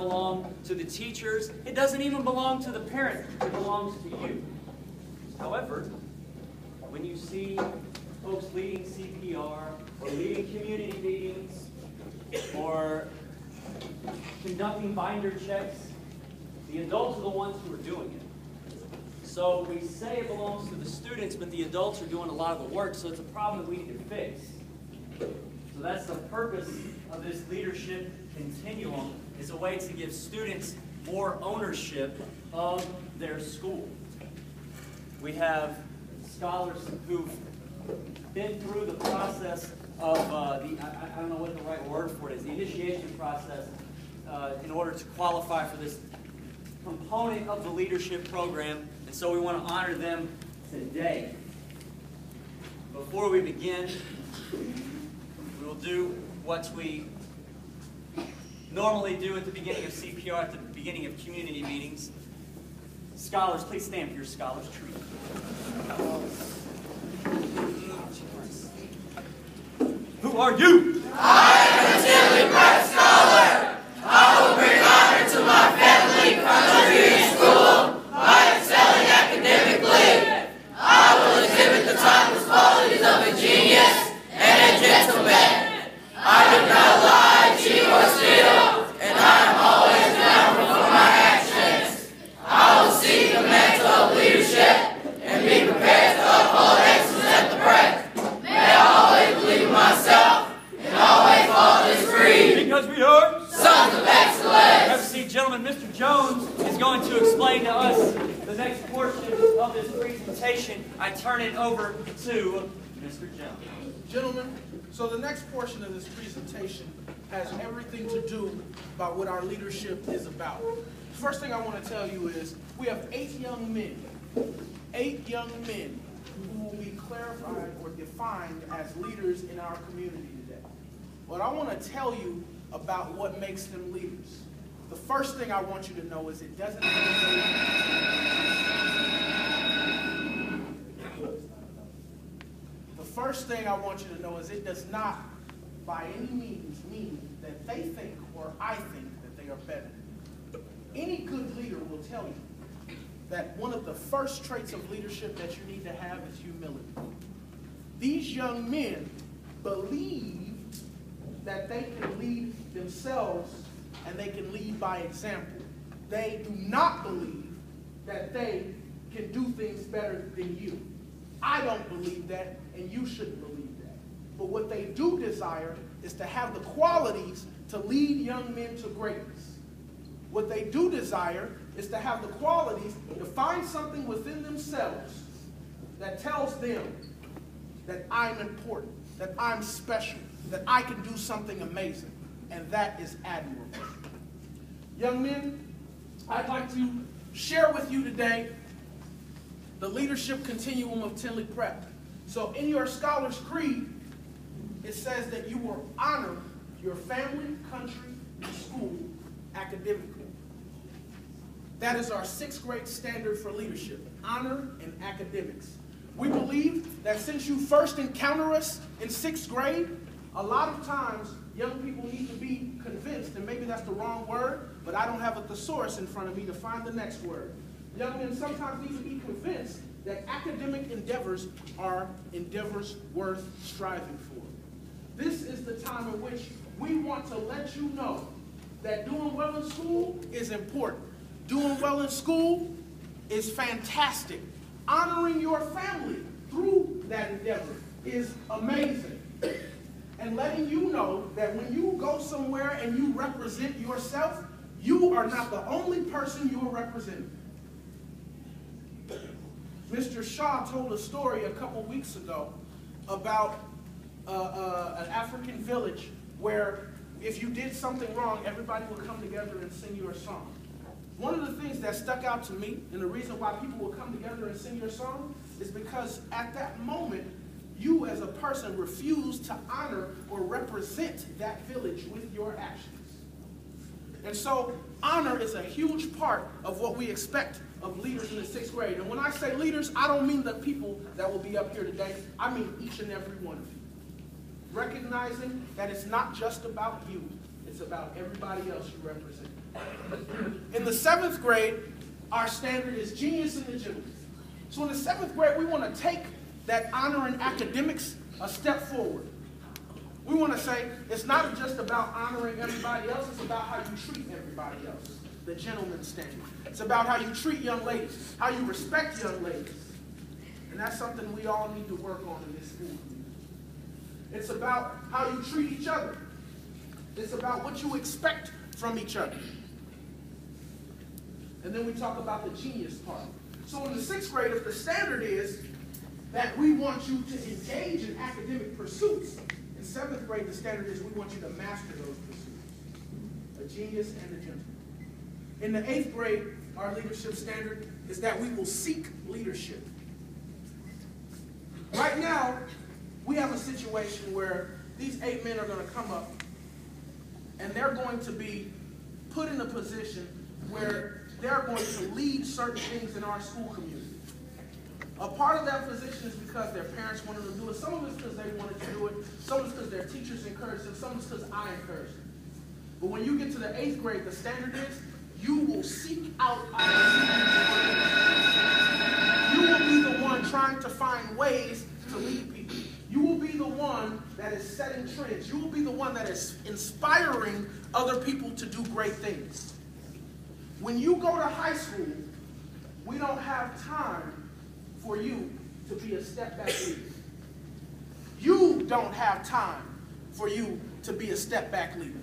belong to the teachers. It doesn't even belong to the parents. It belongs to you. However, when you see folks leading CPR or leading community meetings or conducting binder checks, the adults are the ones who are doing it. So we say it belongs to the students, but the adults are doing a lot of the work, so it's a problem that we need to fix. So that's the purpose of this leadership continuum, is a way to give students more ownership of their school. We have scholars who've been through the process of I don't know what the right word for it is, the initiation process in order to qualify for this component of the leadership program, and so we want to honor them today. Before we begin, we will do what we normally do at the beginning of CPR, at the beginning of community meetings. Scholars, please stand for your scholars tree. Who are you? I am a Willie Prep scholar. I will bring honor to my family, country, and school by excelling academically. I will exhibit the timeless qualities of a genius and a gentleman. I do not lie, cheat, or steal, and I am always accountable for my actions. I will seek the mantle of leadership and be prepared to uphold excellence at the prep. May I always believe in myself and always follow this creed. Because we are sons of excellence. Have a seat, gentlemen. Mr. Jones is going to explain to us the next portion of this presentation. I turn it over to Mr. Jones. Gentlemen, so the next portion of this presentation has everything to do about what our leadership is about. The first thing I want to tell you is we have 8 young men who will be clarified or defined as leaders in our community today. But I want to tell you about what makes them leaders. The first thing I want you to know is it doesn't First thing I want you to know is it does not by any means mean that they think or I think that they are better. Any good leader will tell you that one of the first traits of leadership that you need to have is humility. These young men believe that they can lead themselves and they can lead by example. They do not believe that they can do things better than you. I don't believe that, and you shouldn't believe that. But what they do desire is to have the qualities to lead young men to greatness. What they do desire is to have the qualities to find something within themselves that tells them that I'm important, that I'm special, that I can do something amazing, and that is admirable. Young men, I'd like to share with you today the leadership continuum of Tinley Prep. So in your Scholar's Creed, it says that you will honor your family, country, and school academically. That is our 6th grade standard for leadership, honor and academics. We believe that since you first encounter us in 6th grade, a lot of times young people need to be convinced, and maybe that's the wrong word, but I don't have a thesaurus in front of me to find the next word. Young men sometimes need to be convinced that academic endeavors are endeavors worth striving for. This is the time in which we want to let you know that doing well in school is important. Doing well in school is fantastic. Honoring your family through that endeavor is amazing. And letting you know that when you go somewhere and you represent yourself, you are not the only person you are representing. Mr. Shaw told a story a couple weeks ago about an African village where if you did something wrong, everybody would come together and sing your song. One of the things that stuck out to me, and the reason why people will come together and sing your song, is because at that moment, you as a person refuse to honor or represent that village with your actions. And so honor is a huge part of what we expect of leaders in the 6th grade. And when I say leaders, I don't mean the people that will be up here today. I mean each and every one of you. Recognizing that it's not just about you. It's about everybody else you represent. In the 7th grade, our standard is genius and the gentleman. So in the 7th grade, we want to take that honor in academics a step forward. We want to say it's not just about honoring everybody else, it's about how you treat everybody else. The gentleman's standard. It's about how you treat young ladies, how you respect young ladies. And that's something we all need to work on in this school community. It's about how you treat each other. It's about what you expect from each other. And then we talk about the genius part. So in the 6th grade, if the standard is that we want you to engage in academic pursuits, in 7th grade, the standard is we want you to master those pursuits. A genius and a gentleman. In the 8th grade, our leadership standard is that we will seek leadership. Right now, we have a situation where these 8 men are going to come up and they're going to be put in a position where they're going to lead certain things in our school community. A part of that position is because their parents wanted to do it. Some of it's because they wanted to do it. Some of it's because their teachers encouraged them. Some of it's because I encouraged them. But when you get to the 8th grade, the standard is you will seek out opportunities. You will be the one trying to find ways to lead people. You will be the one that is setting trends. You will be the one that is inspiring other people to do great things. When you go to high school, we don't have time for you to be a step-back leader. You don't have time for you to be a step-back leader.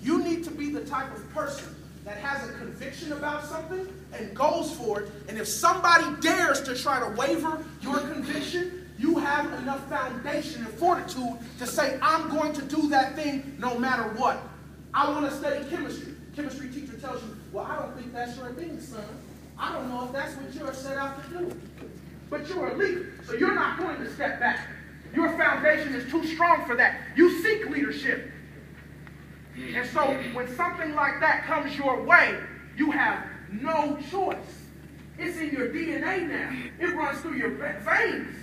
You need to be the type of person that has a conviction about something and goes for it. And if somebody dares to try to waver your conviction, you have enough foundation and fortitude to say, I'm going to do that thing no matter what. I want to study chemistry. Chemistry teacher tells you, well, I don't think that's your thing, son. I don't know if that's what you're set out to do. But you're a leader, so you're not going to step back. Your foundation is too strong for that. You seek leadership. And so when something like that comes your way, you have no choice. It's in your DNA now. It runs through your veins.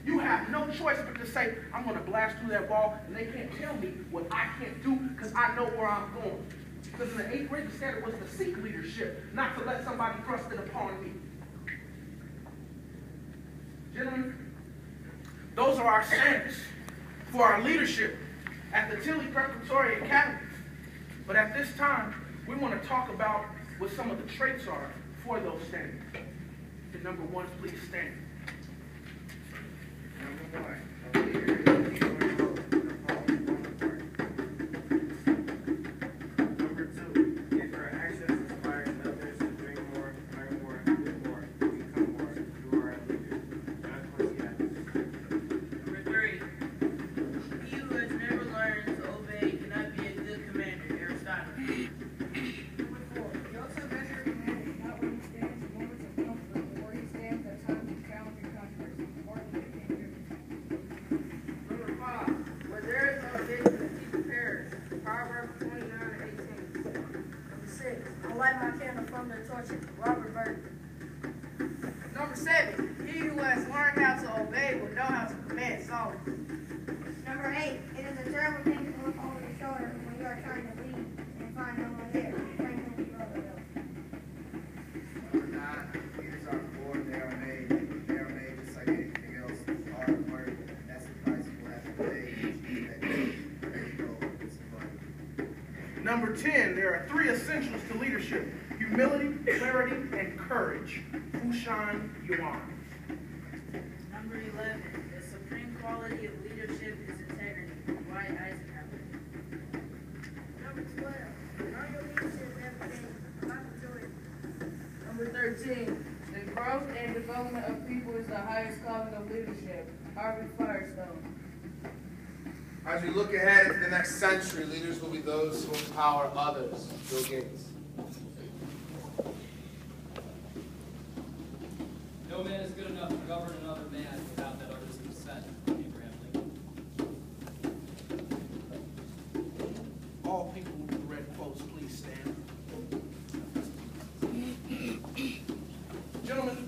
You have no choice but to say, I'm going to blast through that ball, and they can't tell me what I can't do because I know where I'm going. Because in the 8th grade, the standard was to seek leadership, not to let somebody thrust it upon me. Gentlemen, those are our standards for our leadership at the Tilley Preparatory Academy. But at this time, we want to talk about what some of the traits are for those standards. And number 1, please stand. Number 1, a leader is a leader in role, Number 2, if your actions inspire others to drink more, learn more, live more, become more, you are a leader. Number 3, he who has never learned to obey cannot be a good commander. Aristotle. Number 4, Joseph as your commander is not where he stands in moments of comfort, but where he stands at times of challenge and controversy. Number 5, where there is no vision, the people perish. Proverbs 29:18. Number 6, I light my candle from the torches. Robert Burton. Number 7, he who has learned how to obey will know how to command. Solomon. Number 8, it is a terrible thing to look over your shoulder when you are trying to lead and find no one there. Franklin Roosevelt. Number 9, leaders are born, they are made. They are made just like anything else. Hard work, and that's the price we'll have to pay. There you go. It's fun. Number 10, there are 3 essentials to leadership: humility, clarity, and courage. Fushan Yuan. Number 11, the supreme quality of leadership is integrity. Dwight Eisenhower. Number 12, know your leadership is everything. Michael Jordan. Number 13, the growth and development of people is the highest calling of leadership. Harvey Firestone. As we look ahead into the next century, leaders will be those who empower others. Bill Gates. No man is good enough to govern another man without that other's consent. Abraham Lincoln. All people with the red quotes, please stand. Gentlemen,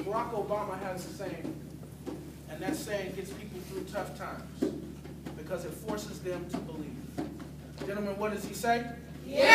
Barack Obama has a saying, and that saying gets people through tough times because it forces them to believe. Gentlemen, what does he say? Yes.